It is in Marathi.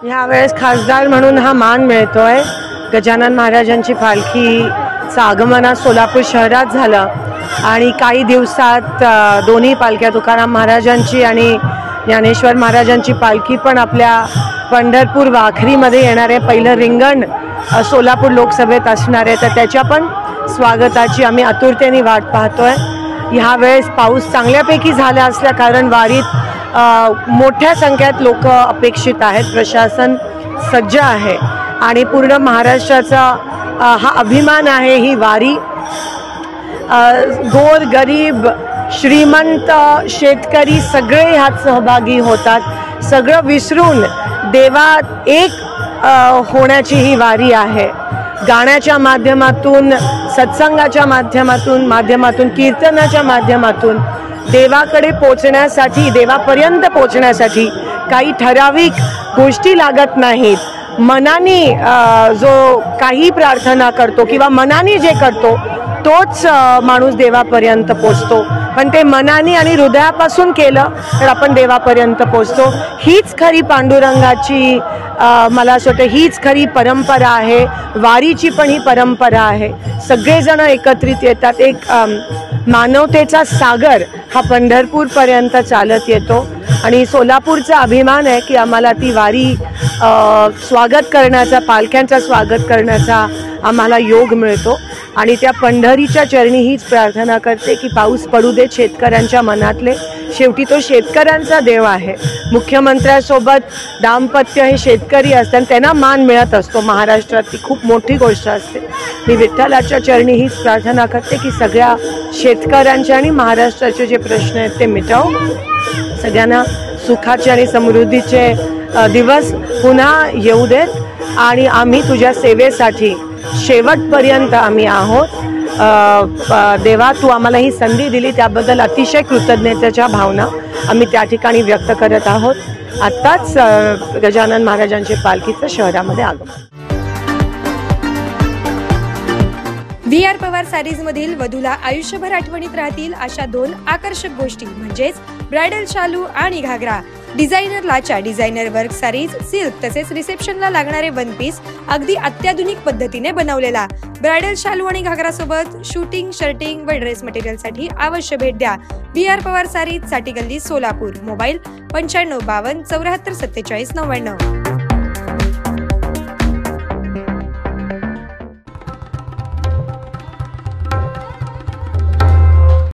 यावेळेस खासदार म्हणून हा मान मिळतोय। गजानन महाराजांची पालखीचं आगमन सोलापूर शहरात झालं आणि काही दिवसात दोन्ही पालख्या तुकाराम महाराजांची आणि ज्ञानेश्वर महाराजांची पालखी पण आपल्या पंढरपूर वाखरीमध्ये येणार आहे। पहिलं रिंगण सोलापूर लोकसभेत असणार आहे, तर त्याच्या पण स्वागताची आम्ही आतुरतेने वाट पाहतोय। ह्यावेळेस पाऊस चांगल्यापैकी झाला असल्या कारण वारीत मोठ्या संख्येत लोक अपेक्षित आहेत। प्रशासन सज्ज आहे आणि पूर्ण महाराष्ट्राचा हा अभिमान आहे ही वारी। गोर गरीब श्रीमंत शेतकरी सगळे ह्यात सहभागी होतात। सगळं विसरून देवात एक होण्याची ही वारी आहे। गाण्याच्या माध्यमातून, सत्संगाच्या माध्यमातून कीर्तनाच्या माध्यमातून देवाकडे पोचण्यासाठी, देवापर्यंत पोचण्यासाठी काही ठराविक गोष्टी लागत नाहीत। मनाने जो काही प्रार्थना करतो किंवा मनाने जे करतो तोच माणूस देवापर्यंत पोचतो, पण ते मनाने आणि हृदयापासून केलं तर आपण देवापर्यंत पोचतो। हीच खरी पांडुरंगाची मला असं वाटतं हीच खरी परंपरा आहे। वारीची पण ही परंपरा आहे। सगळेजण एकत्रित येतात। एक मानवतेचा सागर हा पंढरपूरपर्यंत चालत येतो आणि सोलापूरचा अभिमान आहे की आम्हाला ती वारी स्वागत करण्याचा, पालख्यांचा स्वागत करण्याचा आम्हाला योग मिळतो आणि त्या पंढरीच्या चरणी हीच प्रार्थना करते की पाऊस पडू दे शेतकऱ्यांच्या मनातले। शेवटी तो शेतकऱ्यांचा देव आहे। मुख्यमंत्र्यांसोबत दाम्पत्य हे शेतकरी असतात, त्यांना मान मिळत असतो। महाराष्ट्रात ती खूप मोठी गोष्ट असते। मी विठ्ठलाच्या चरणी हीच प्रार्थना करते की सगळ्या शेतकऱ्यांचे आणि महाराष्ट्राचे जे प्रश्न आहेत ते मिटव, सगळ्यांना सुखाचे आणि समृद्धीचे दिवस पुन्हा येऊ देत आणि आम्ही तुझ्या सेवेसाठी शेवटपर्यंत आम्ही आहोत। देवा तू आम्हाला ही संधी दिली त्याबद्दल अतिशय कृतज्ञतेच्या भावना आम्ही त्या ठिकाणी व्यक्त करत आहोत। आत्ताच गजानन महाराजांच्या पालखीचं शहरामध्ये आगमन। VR पवार सारीज मधील वधूला आयुष्यभर आठवणीत राहतील अशा 2 आकर्षक गोष्टी म्हणजेच ब्रायडल शालू आणि घागरा। डिझायनर लाचा, डिझायनर वर्क सारीज, सिल्क तसेच रिसेप्शनला लागणारे वन पीस अगदी अत्याधुनिक पद्धतीने बनवलेला। ब्रायडल शालू आणि घागरा सोबत शूटिंग, शर्टिंग व ड्रेस मटेरियल साठी अवश्य भेट द्या। VR पवार सारीज, साठी गल्ली, सोलापूर। मोबाईल 9552 74 47 99।